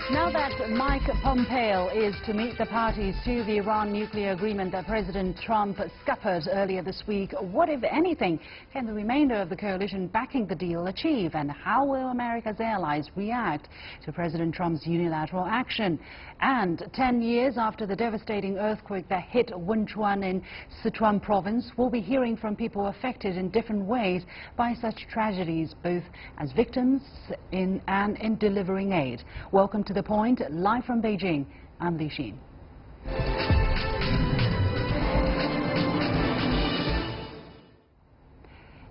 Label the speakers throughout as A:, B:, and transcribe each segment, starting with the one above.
A: Now that Mike Pompeo is to meet the parties to the Iran nuclear agreement that President Trump scuppered earlier this week, what, if anything, can the remainder of the coalition backing the deal achieve? And how will America's allies react to President Trump's unilateral action? And 10 years after the devastating earthquake that hit Wenchuan in Sichuan province, we'll be hearing from people affected in different ways by such tragedies, both as victims and in delivering aid. Welcome to The Point, live from Beijing. I'm Li Xin.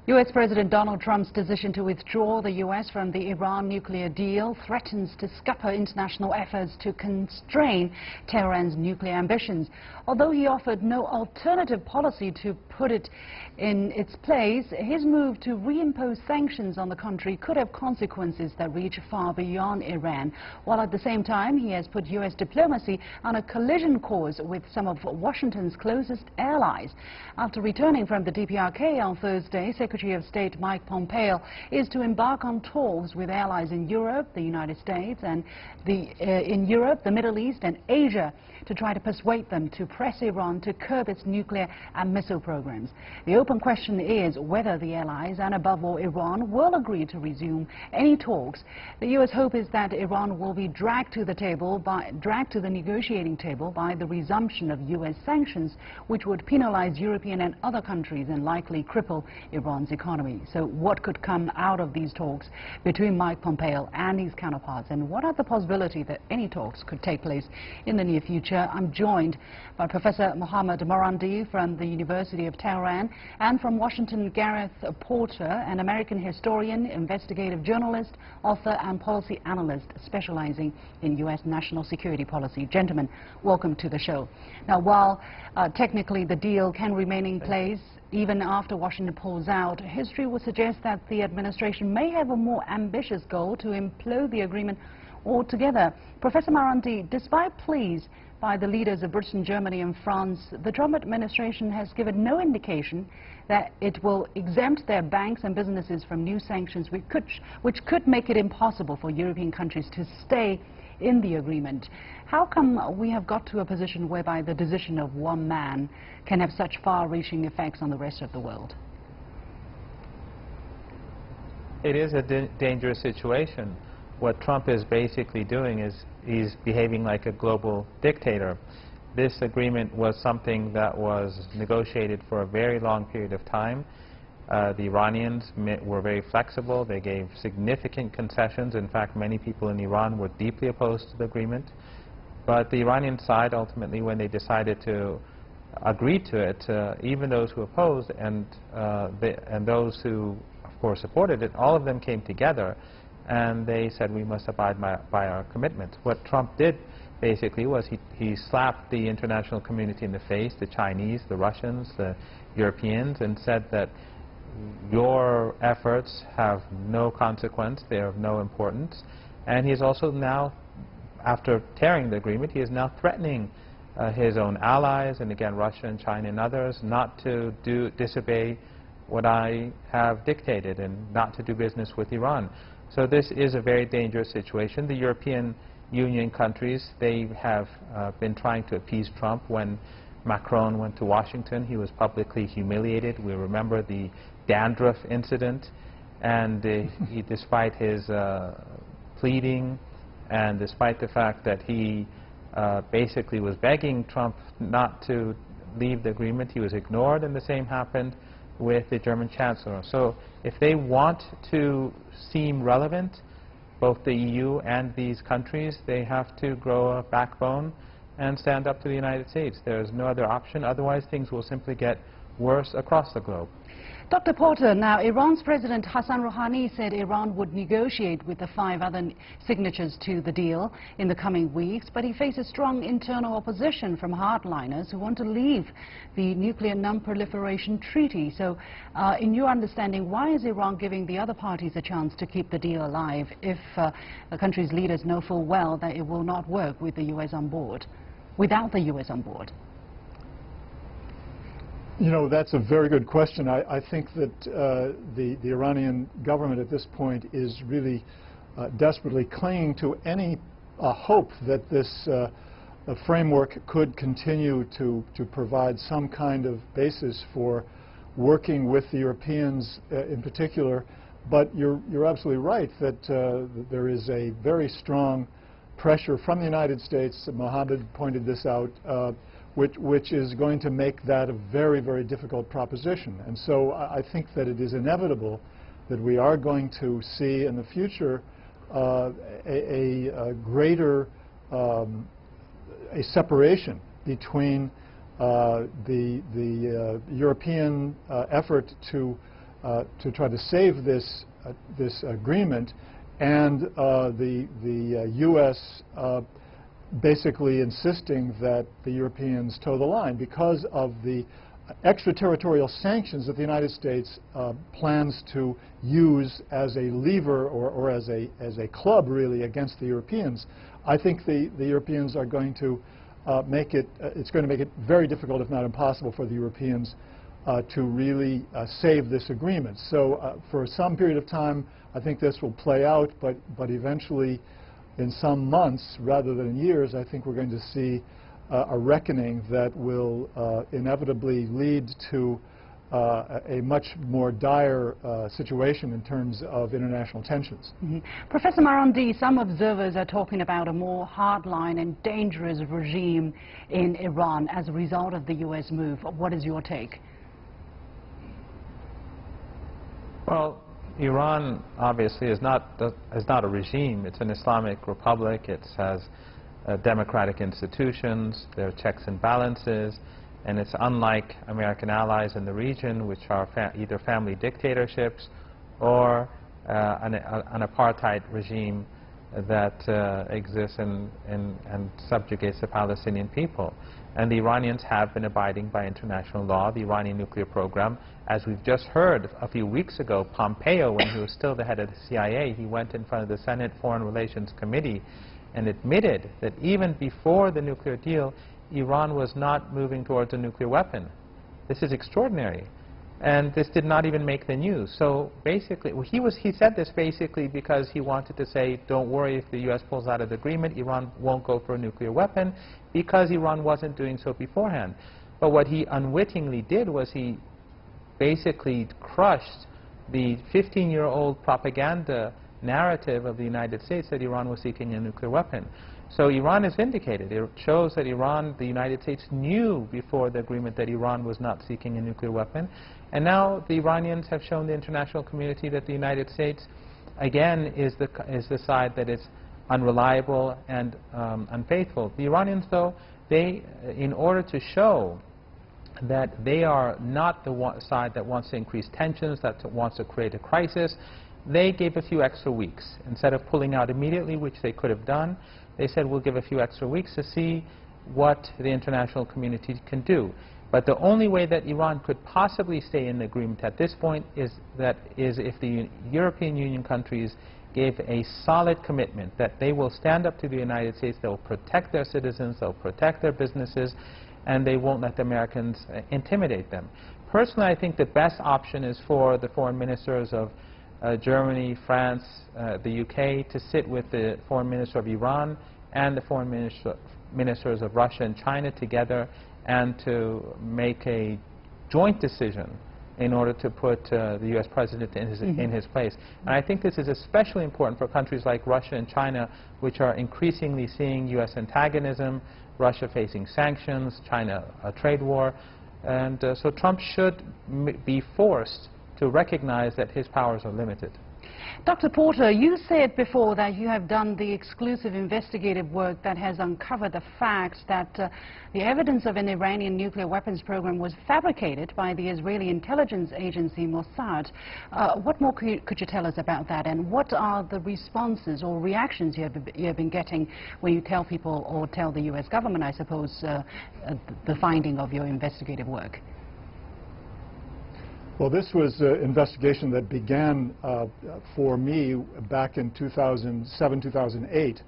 A: U.S. President Donald Trump's decision to withdraw the U.S. from the Iran nuclear deal threatens to scupper international efforts to constrain Tehran's nuclear ambitions. Although he offered no alternative policy to put it in its place, his move to reimpose sanctions on the country could have consequences that reach far beyond Iran, while at the same time he has put U.S. diplomacy on a collision course with some of Washington's closest allies. After returning from the DPRK on Thursday, Secretary of State Mike Pompeo is to embark on talks with allies in Europe, the United States, and the Middle East and Asia to try to persuade them to press Iran to curb its nuclear and missile programs. The open question is whether the allies, and above all Iran, will agree to resume any talks. The U.S. hope is that Iran will be dragged to the negotiating table by the resumption of U.S. sanctions, which would penalize European and other countries and likely cripple Iran's economy. So what could come out of these talks between Mike Pompeo and his counterparts, and what are the possibility that any talks could take place in the near future? I'm joined by Professor Mohammed Marandi from the University of Tehran, and from Washington, Gareth Porter, an American historian, investigative journalist, author and policy analyst specializing in U.S. national security policy. Gentlemen, welcome to the show. Now, while technically the deal can remain in place even after Washington pulls out, history would suggest that the administration may have a more ambitious goal to implode the agreement altogether. Professor Marandi, despite pleas by the leaders of Britain, Germany and France, the Trump administration has given no indication that it will exempt their banks and businesses from new sanctions, which could make it impossible for European countries to stay in the agreement. How come we have got to a position whereby the decision of one man can have such far-reaching effects on the rest of the world?
B: It is a dangerous situation. What Trump is basically doing is he's behaving like a global dictator. This agreement was something that was negotiated for a very long period of time. The Iranians were very flexible. They gave significant concessions. In fact, many people in Iran were deeply opposed to the agreement. But the Iranian side, ultimately, when they decided to agree to it, even those who opposed and those who, of course, supported it, all of them came together and they said we must abide by our commitments. What Trump did basically was he slapped the international community in the face, the Chinese, the Russians, the Europeans, and said that your efforts have no consequence, they are of no importance. And he's also now, after tearing the agreement, he is now threatening his own allies, and again Russia and China and others, not to disobey what I have dictated and not to do business with Iran. So this is a very dangerous situation. The European Union countries, they have been trying to appease Trump. When Macron went to Washington, he was publicly humiliated. We remember the dandruff incident, and despite his pleading and despite the fact that he basically was begging Trump not to leave the agreement, he was ignored, and the same happened with the German Chancellor. So if they want to seem relevant, both the EU and these countries, they have to grow a backbone and stand up to the United States. There is no other option. Otherwise, things will simply get worse across the globe.
A: Dr. Porter, now Iran's President Hassan Rouhani said Iran would negotiate with the 5 other signatures to the deal in the coming weeks, but he faces strong internal opposition from hardliners who want to leave the nuclear non-proliferation treaty. So in your understanding, why is Iran giving the other parties a chance to keep the deal alive if the country's leaders know full well that it will not work with the U.S. on board, without the U.S. on board?
C: You know, that's a very good question. I think that the Iranian government at this point is really desperately clinging to any hope that this framework could continue to provide some kind of basis for working with the Europeans in particular. But you're absolutely right that there is a very strong pressure from the United States. Mohammed pointed this out, which is going to make that a very, very difficult proposition. And so I think that it is inevitable that we are going to see in the future a greater a separation between the European effort to try to save this agreement and the U.S. Basically insisting that the Europeans toe the line because of the extraterritorial sanctions that the United States plans to use as a lever or as a club really against the Europeans. I think the Europeans are going to it's going to make it very difficult, if not impossible, for the Europeans to really save this agreement. So for some period of time, I think this will play out, but eventually, in some months rather than in years, I think we're going to see a reckoning that will inevitably lead to a much more dire situation in terms of international tensions.
A: Mm-hmm. Professor Marandi, some observers are talking about a more hardline and dangerous regime in Iran as a result of the U.S. move. What is your take?
B: Well, Iran obviously is not a regime. It's an Islamic republic. It has democratic institutions. There are checks and balances. And it's unlike American allies in the region, which are either family dictatorships or an apartheid regime that exists and subjugates the Palestinian people. And the Iranians have been abiding by international law, the Iranian nuclear program. As we've just heard a few weeks ago, Pompeo, when he was still the head of the CIA, he went in front of the Senate Foreign Relations Committee and admitted that even before the nuclear deal, Iran was not moving towards a nuclear weapon. This is extraordinary. And this did not even make the news. So basically, he said this basically because he wanted to say, don't worry, if the U.S. pulls out of the agreement, Iran won't go for a nuclear weapon, because Iran wasn't doing so beforehand. But what he unwittingly did was he basically crushed the 15-year-old propaganda narrative of the United States that Iran was seeking a nuclear weapon. So Iran is vindicated. It shows that the United States knew before the agreement that Iran was not seeking a nuclear weapon. And now the Iranians have shown the international community that the United States, again, is the side that is unreliable and unfaithful. The Iranians, though, in order to show that they are not the side that wants to increase tensions, that wants to create a crisis, they gave a few extra weeks. Instead of pulling out immediately, which they could have done, they said, we'll give a few extra weeks to see what the international community can do. But the only way that Iran could possibly stay in the agreement at this point is if the European Union countries gave a solid commitment that they will stand up to the United States, they'll protect their citizens, they'll protect their businesses, and they won't let the Americans intimidate them. Personally, I think the best option is for the foreign ministers of Germany, France, the UK to sit with the foreign minister of Iran and the foreign ministers of Russia and China together and to make a joint decision in order to put the U.S. president in his place. And I think this is especially important for countries like Russia and China, which are increasingly seeing U.S. antagonism, Russia facing sanctions, China a trade war. And so Trump should be forced to recognize that his powers are limited.
A: Dr. Porter, you said before that you have done the exclusive investigative work that has uncovered the facts that the evidence of an Iranian nuclear weapons program was fabricated by the Israeli intelligence agency Mossad. What more could you tell us about that, and what are the responses or reactions you have been getting when you tell people, or tell the U.S. government, I suppose, the finding of your investigative work?
C: Well, this was an investigation that began for me back in 2007, 2008,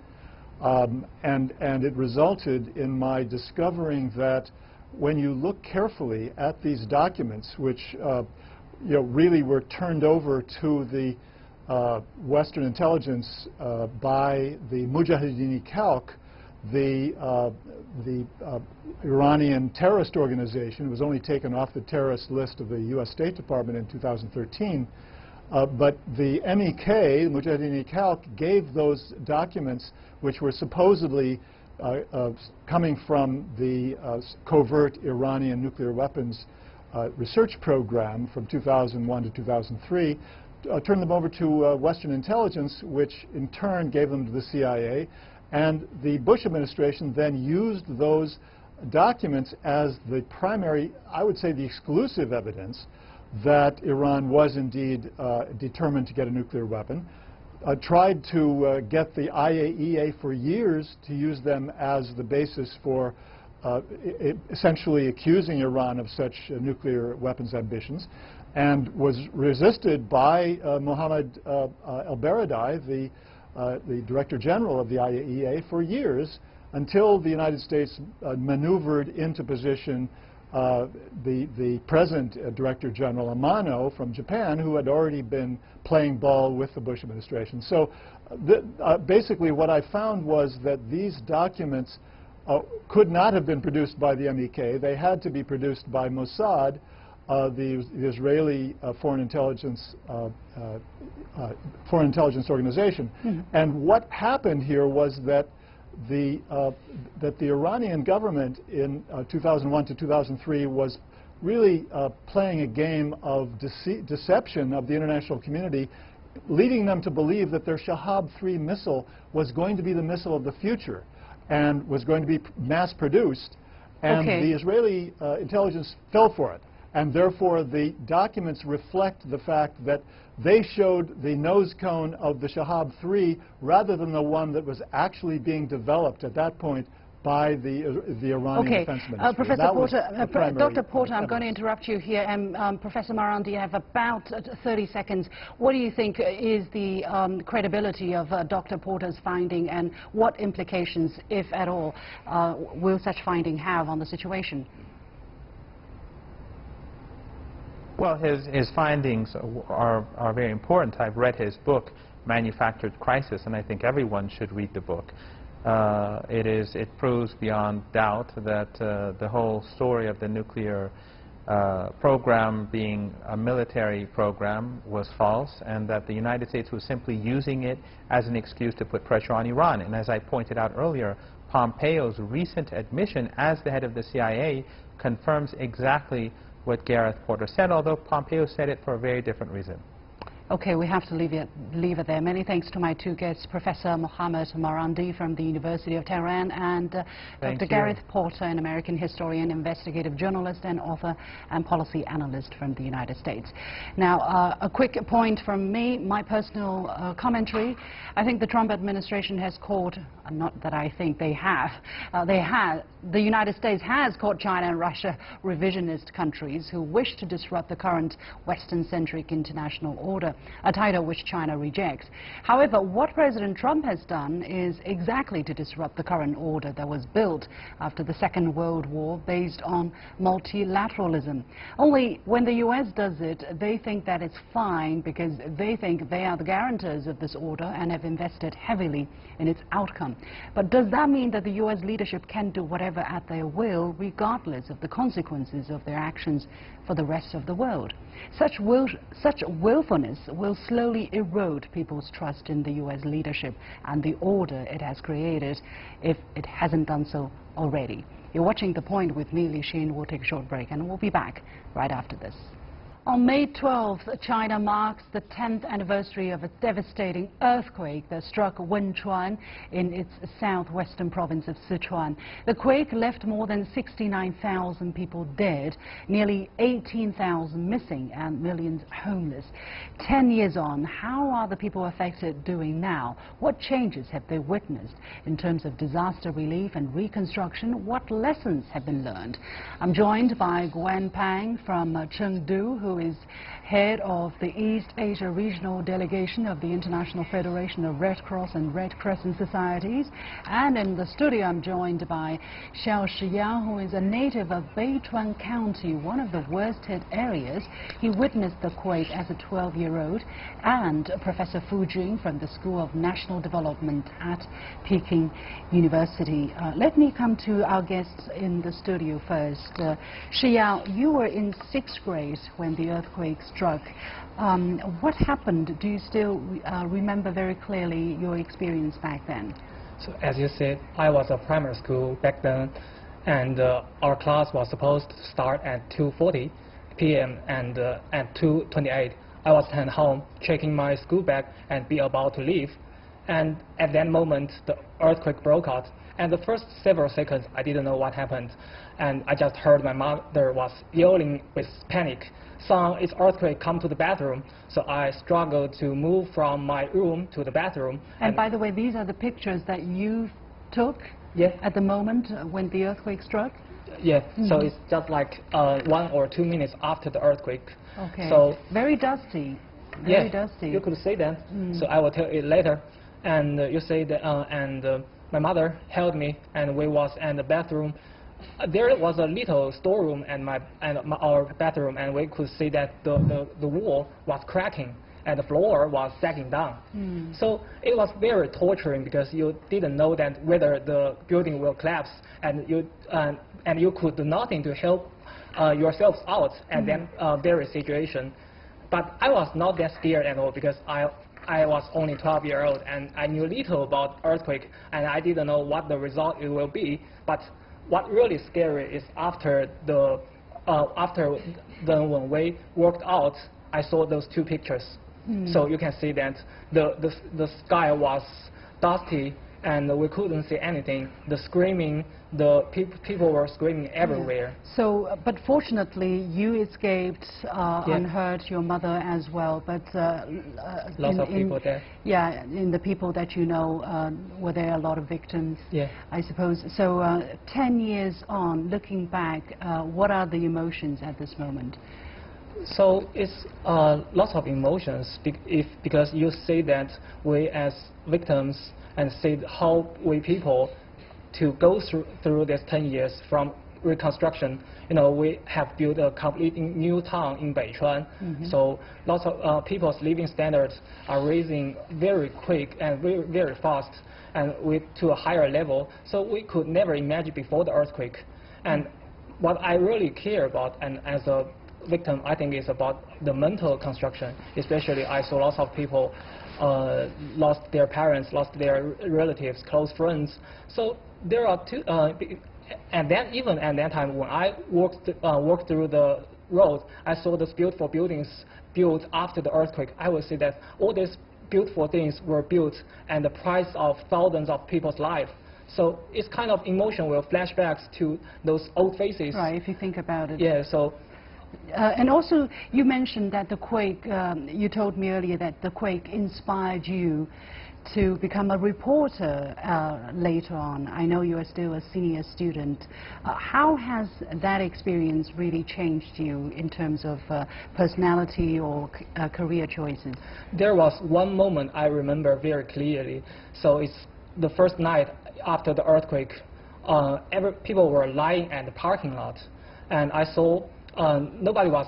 C: and it resulted in my discovering that when you look carefully at these documents, which really were turned over to the Western intelligence by the Mujahideen-e-Khalq, the Iranian terrorist organization. It was only taken off the terrorist list of the U.S. State Department in 2013. But the MEK, the Mujahideen-e-Khalq, gave those documents, which were supposedly coming from the covert Iranian nuclear weapons research program from 2001 to 2003, turned them over to Western intelligence, which in turn gave them to the CIA. And the Bush administration then used those documents as the primary, I would say the exclusive evidence that Iran was indeed determined to get a nuclear weapon. Tried to get the IAEA for years to use them as the basis for essentially accusing Iran of such nuclear weapons ambitions, and was resisted by Mohammed al-Baradei, the Director General of the IAEA, for years, until the United States maneuvered into position the present Director General Amano from Japan, who had already been playing ball with the Bush administration. So basically what I found was that these documents could not have been produced by the MEK. They had to be produced by Mossad, the Israeli foreign intelligence organization. Mm-hmm. And what happened here was that the Iranian government in 2001 to 2003 was really playing a game of deception of the international community, leading them to believe that their Shahab-3 missile was going to be the missile of the future and was going to be mass-produced. And the Israeli intelligence fell for it. And therefore, the documents reflect the fact that they showed the nose cone of the Shahab-3 rather than the one that was actually being developed at that point by the Iranian Defense Ministry.
A: Professor Porter, Dr. Porter, I'm going to interrupt you here. Professor Marandi, you have about 30 seconds. What do you think is the credibility of Dr. Porter's finding, and what implications, if at all, will such finding have on the situation?
B: Well, his findings are very important. I've read his book, Manufactured Crisis, and I think everyone should read the book. It proves beyond doubt that the whole story of the nuclear program being a military program was false, and that the United States was simply using it as an excuse to put pressure on Iran. And as I pointed out earlier, Pompeo's recent admission as the head of the CIA confirms exactly what Gareth Porter said, although Pompeo said it for a very different reason.
A: Okay, we have to leave it there. Many thanks to my two guests, Professor Mohammed Marandi from the University of Tehran and Dr. Gareth Porter, an American historian, investigative journalist and author and policy analyst from the United States. Now, a quick point from me, my personal commentary. I think the Trump administration has caught, not that I think they have, the United States has caught China and Russia revisionist countries who wish to disrupt the current Western-centric international order, a title which China rejects. However, what President Trump has done is exactly to disrupt the current order that was built after the Second World War based on multilateralism. Only when the U.S. does it, they think that it's fine because they think they are the guarantors of this order and have invested heavily in its outcome. But does that mean that the U.S. leadership can do whatever at their will, regardless of the consequences of their actions for the rest of the world? Such willfulness will slowly erode people's trust in the U.S. leadership and the order it has created, if it hasn't done so already. You're watching The Point with me, Li Xin. We'll take a short break and we'll be back right after this. On May 12th, China marks the 10th anniversary of a devastating earthquake that struck Wenchuan in its southwestern province of Sichuan. The quake left more than 69,000 people dead, nearly 18,000 missing, and millions homeless. 10 years on, how are the people affected doing now? What changes have they witnessed in terms of disaster relief and reconstruction? What lessons have been learned? I'm joined by Gwen from Chengdu, who who is head of the East Asia Regional Delegation of the International Federation of Red Cross and Red Crescent Societies. And in the studio, I'm joined by Xiao Shiyao, who is a native of Beichuan County, one of the worst-hit areas. He witnessed the quake as a 12-year-old, and Professor Fu Jing from the School of National Development at Peking University. Let me come to our guests in the studio first. Shiyao, you were in 6th grade when the earthquake struck. What happened? Do you still remember very clearly your experience back then?
D: So as you said, I was at primary school back then, and our class was supposed to start at 2:40 p.m. and at 2:28, I was sent home, checking my school bag and be about to leave. And at that moment, the earthquake broke out. And the first several seconds, I didn't know what happened. And I just heard my mother was yelling with panic, "Son, it's earthquake, come to the bathroom." So I struggled to move from my room to the bathroom.
A: And by the way, these are the pictures that you took at the moment when the earthquake struck?
D: Yeah, so it's just like 1 or 2 minutes after the earthquake.
A: Okay,
D: so
A: very dusty, very dusty.
D: You could say that, so I will tell it later. And you say that, my mother held me, and we was in the bathroom. There was a little storeroom and our bathroom, and we could see that the wall was cracking and the floor was sagging down. So it was very torturing because you didn't know that whether the building will collapse, and you could do nothing to help yourselves out at that very situation. But I was not that scared at all because I was only 12-year-old, and I knew little about earthquake, and I didn't know what the result it will be. But what really scary is after when we worked out, I saw those 2 pictures. So you can see that the sky was dusty, and we couldn't see anything. The screaming, the people were screaming everywhere.
A: So, but fortunately, you escaped unhurt, your mother as well. But
D: lots of people there.
A: Yeah, in the people that you know, were there a lot of victims?
D: Yeah,
A: I suppose. So, 10 years on, looking back, what are the emotions at this moment?
D: So it's lots of emotions because you say that we as victims and see how we people to go through this 10 years from reconstruction. You know, we have built a completely new town in Beichuan. So lots of people's living standards are raising very quick and very, very fast, and to a higher level. So we could never imagine before the earthquake. And what I really care about, and as a victim, I think is about the mental construction. Especially, I saw lots of people lost their parents, lost their relatives, close friends. So there are and then even at that time when I walked through the road, I saw those beautiful buildings built after the earthquake. I would say that all these beautiful things were built at the price of thousands of people's lives. So it's kind of emotional flashbacks to those old faces.
A: Right, if you think about it.
D: Yeah, so.
A: And also, you mentioned that the quake, you told me earlier that the quake inspired you to become a reporter later on. I know you are still a senior student. How has that experience really changed you in terms of personality or career choices? There
D: was one moment I remember very clearly. So it's the first night after the earthquake. People were lying at the parking lot, and I saw nobody was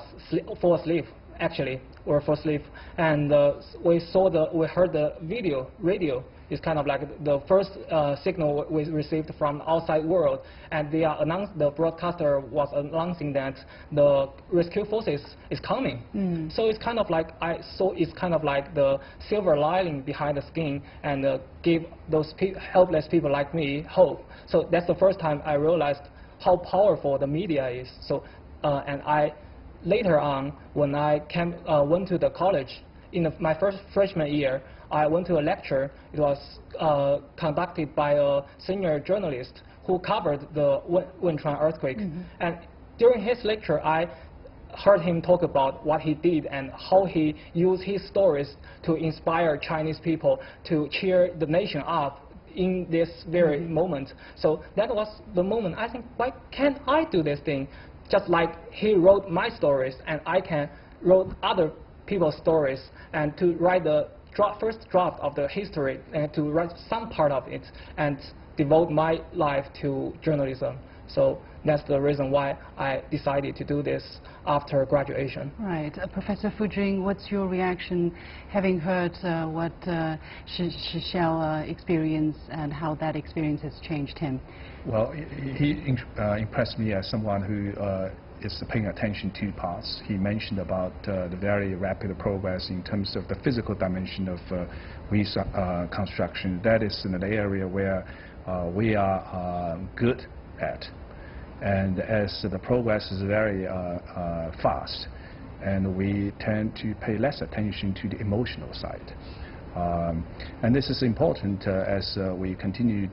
D: fall asleep, actually, or fall asleep. And we heard the radio. It's kind of like the first signal we received from outside world, and the broadcaster was announcing that the rescue forces is coming. So it's kind of like it's kind of like the silver lining behind the skin, and give those helpless people like me hope. So that's the first time I realized how powerful the media is. So. And later on, when I went to the college, in my freshman year, I went to a lecture. It was conducted by a senior journalist who covered the Wenchuan earthquake. And during his lecture, I heard him talk about what he did and how he used his stories to inspire Chinese people to cheer the nation up in this very moment. So that was the moment I think, why can't I do this thing? Just like he wrote my stories, and I can wrote other people's stories and to write the first draft of the history and to write some part of it and devote my life to journalism. So that's the reason why I decided to do this after graduation.
A: Right. Professor Fu Jing, what's your reaction having heard what Xiao experienced and how that experience has changed him?
E: Well, he impressed me as someone who is paying attention to parts. He mentioned about the very rapid progress in terms of the physical dimension of reconstruction. That is an area where we are good at. And as the progress is very fast, and we tend to pay less attention to the emotional side. And this is important as we continue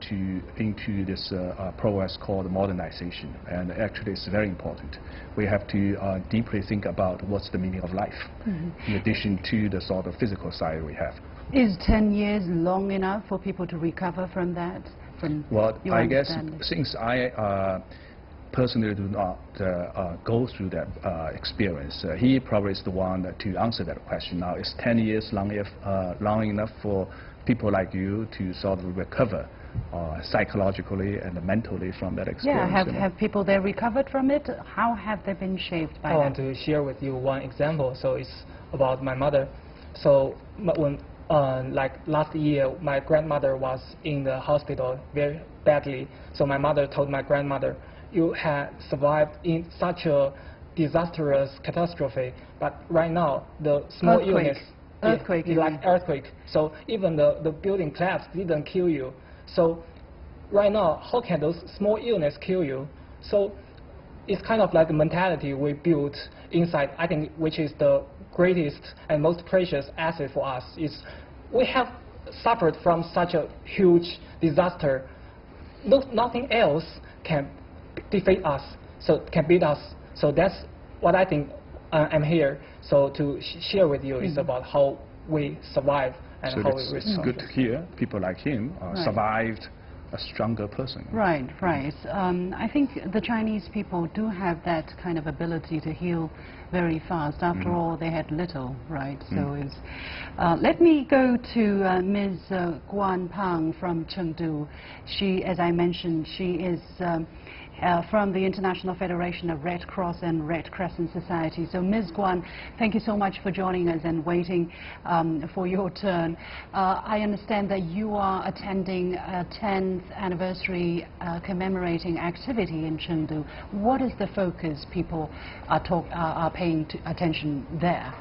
E: into this progress called modernization. And actually it's very important. We have to deeply think about what's the meaning of life, in addition to the sort of physical side we have.
A: Is 10 years long enough for people to recover from that?
E: Well, I guess since I personally do not go through that experience. He probably is the one to answer that question. Now, is 10 years long enough for people like you to sort of recover psychologically and mentally from that experience?
A: Yeah, have people there recovered from it? How have they been shaped by that?
D: I want to share with you one example. So it's about my mother. So when like last year, my grandmother was in the hospital very badly. So my mother told my grandmother, "You had survived in such a disastrous catastrophe, but right now the small illness, like earthquake. So even the building collapse didn't kill you. So right now, how can those small illness kill you?" So it's kind of like the mentality we built inside, I think, which is the greatest and most precious asset for us. Is we have suffered from such a huge disaster. Nothing else can defeat us, so can beat us. So that's what I think I'm here. So to share with you is about how we survive and
E: so
D: how we
E: it's good to hear people like him survived a stronger person.
A: Right, right. I think the Chinese people do have that kind of ability to heal very fast. After all, they had little, right? So it's, let me go to Ms. Guan Pang from Chengdu. She, as I mentioned, she is from the International Federation of Red Cross and Red Crescent Society. So Ms. Guan, thank you so much for joining us and waiting for your turn. I understand that you are attending a 10th anniversary commemorating activity in Chengdu. What is the focus people are paying attention there?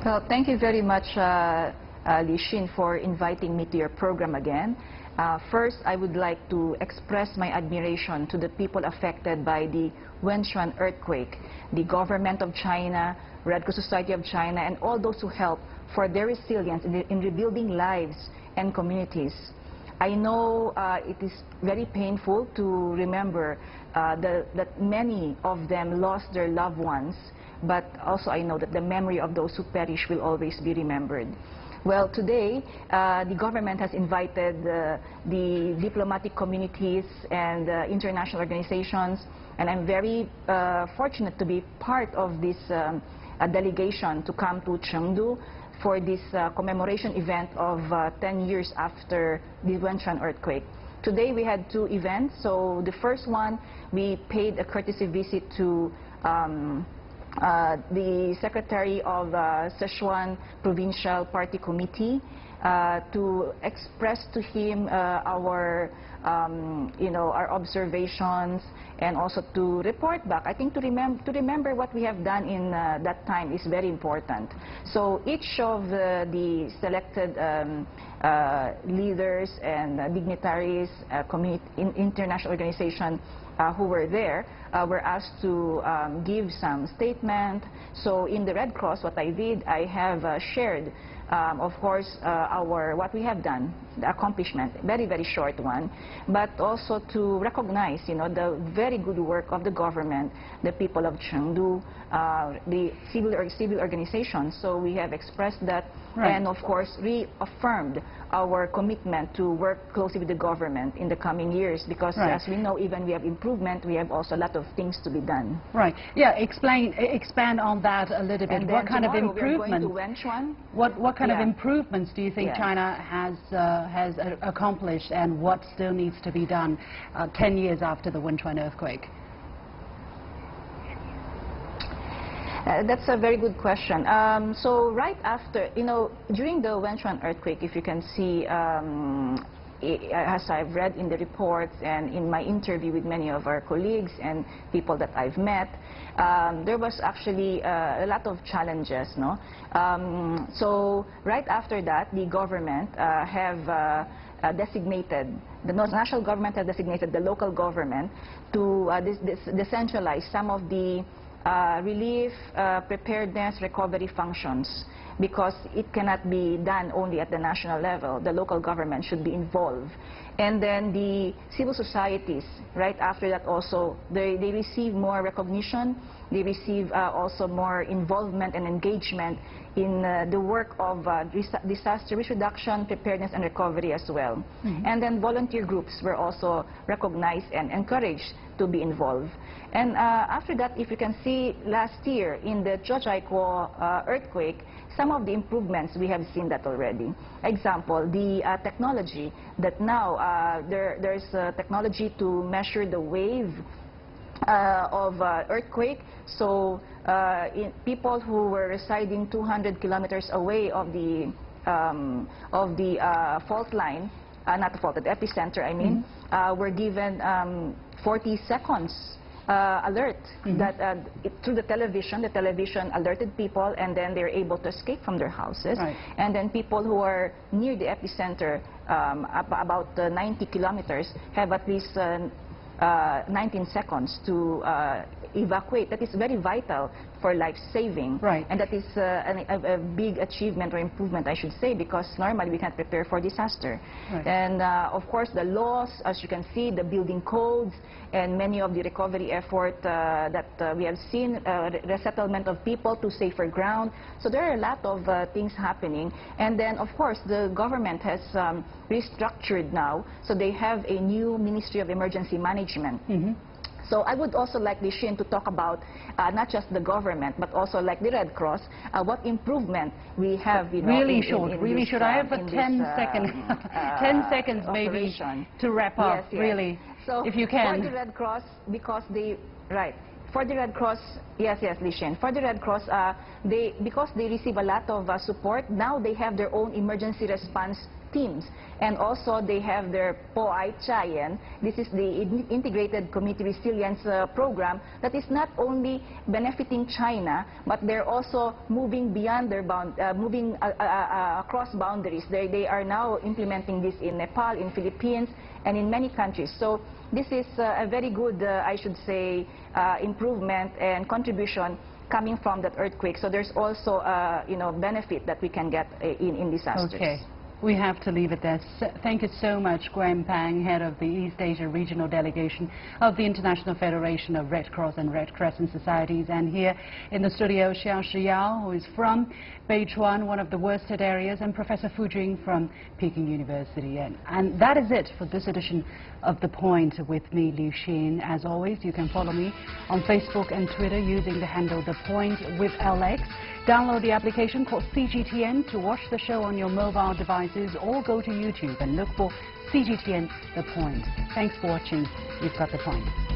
F: Well, thank you very much, Li Xin, for inviting me to your program again. First, I would like to express my admiration to the people affected by the Wenchuan earthquake, the government of China, Red Cross Society of China, and all those who help for their resilience in rebuilding lives and communities. I know it is very painful to remember that many of them lost their loved ones, but also I know that the memory of those who perish will always be remembered. Well, today, the government has invited the diplomatic communities and international organizations, and I'm very fortunate to be part of this delegation to come to Chengdu for this commemoration event of 10 years after the Wenchuan earthquake. Today we had two events. So the first one, we paid a courtesy visit to the Secretary of Sichuan Provincial Party Committee to express to him our observations and also to report back. I think to remember what we have done in that time is very important. So each of the selected leaders and dignitaries, international organizations who were there were asked to give some statement. So in the Red Cross, what I did, I have shared, of course, what we have done, the accomplishment, very, very short one, but also to recognize, the very good work of the government, the people of Chengdu, the civil organizations. So we have expressed that
A: Right.
F: And of course reaffirmed our commitment to work closely with the government in the coming years, because
A: Right.
F: as we know, even we have improvement, we have also a lot of things to be done.
A: Right. Yeah. Expand on that a little bit.
F: And
A: what
F: then
A: kind of
F: tomorrow we are
A: improvements?
F: going to Wenchuan.
A: What kind of
F: Yeah.
A: improvements do you think
F: Yeah.
A: China has accomplished, and what still needs to be done 10 years after the Wenchuan earthquake?
F: That's a very good question. So right after, during the Wenchuan earthquake, if you can see, as I've read in the reports and in my interview with many of our colleagues and people that I've met, there was actually a lot of challenges, no? So right after that, the government the national government has designated the local government to decentralize some of the relief, preparedness, recovery functions, because it cannot be done only at the national level. The local government should be involved. And then the civil societies, right after that also, they receive more recognition. They receive also more involvement and engagement in the work of disaster risk reduction, preparedness, and recovery as well. Mm-hmm. And then volunteer groups were also recognized and encouraged to be involved. And after that, if you can see last year in the JCPOA earthquake, some of the improvements we have seen that already. Example, the technology that now there's technology to measure the wave of earthquake. So people who were residing 200 kilometers away of the fault line, not the fault, the epicenter, I mean, mm-hmm. Were given 40 seconds alert. Mm-hmm. That through the television alerted people, and then they're able to escape from their houses. Right. And then people who are near the epicenter, about 90 kilometers, have at least 19 seconds to evacuate. That is very vital for life saving. Right. And that is a big achievement or improvement, I should say, because normally we can't prepare for disaster. Right. And of course the laws, as you can see, the building codes, and many of the recovery effort that we have seen, resettlement of people to safer ground. So there are a lot of things happening. And then of course the government has restructured now, so they have a new Ministry of Emergency Management. Mm-hmm. So I would also like Li-Shin to talk about not just the government, but also like the Red Cross, what improvement we have.
A: Really short. I have a 10 seconds maybe to wrap up. Yes. Really, so if you can.
F: For the Red Cross, because for the Red Cross, yes, Li-Shin. For the Red Cross, because they receive a lot of support, now they have their own emergency response teams, and also they have their POA Chayan. This is the Integrated Community Resilience Program that is not only benefiting China, but they're also moving beyond their moving across boundaries. They are now implementing this in Nepal, in Philippines, and in many countries. So this is a very good, I should say, improvement and contribution coming from that earthquake. So there's also benefit that we can get in disasters.
A: Okay. We have to leave it there. Thank you so much, Gwen Pang, head of the East Asia Regional Delegation of the International Federation of Red Cross and Red Crescent Societies. And here in the studio, Xiao Shiyao, who is from Sichuan, one of the worst hit areas, and Professor Fu Jing from Peking University. And that is it for this edition of The Point with me, Li-Shin. As always, you can follow me on Facebook and Twitter using the handle The Point with LX. Download the application called CGTN to watch the show on your mobile devices, or go to YouTube and look for CGTN The Point. Thanks for watching. You've got The Point.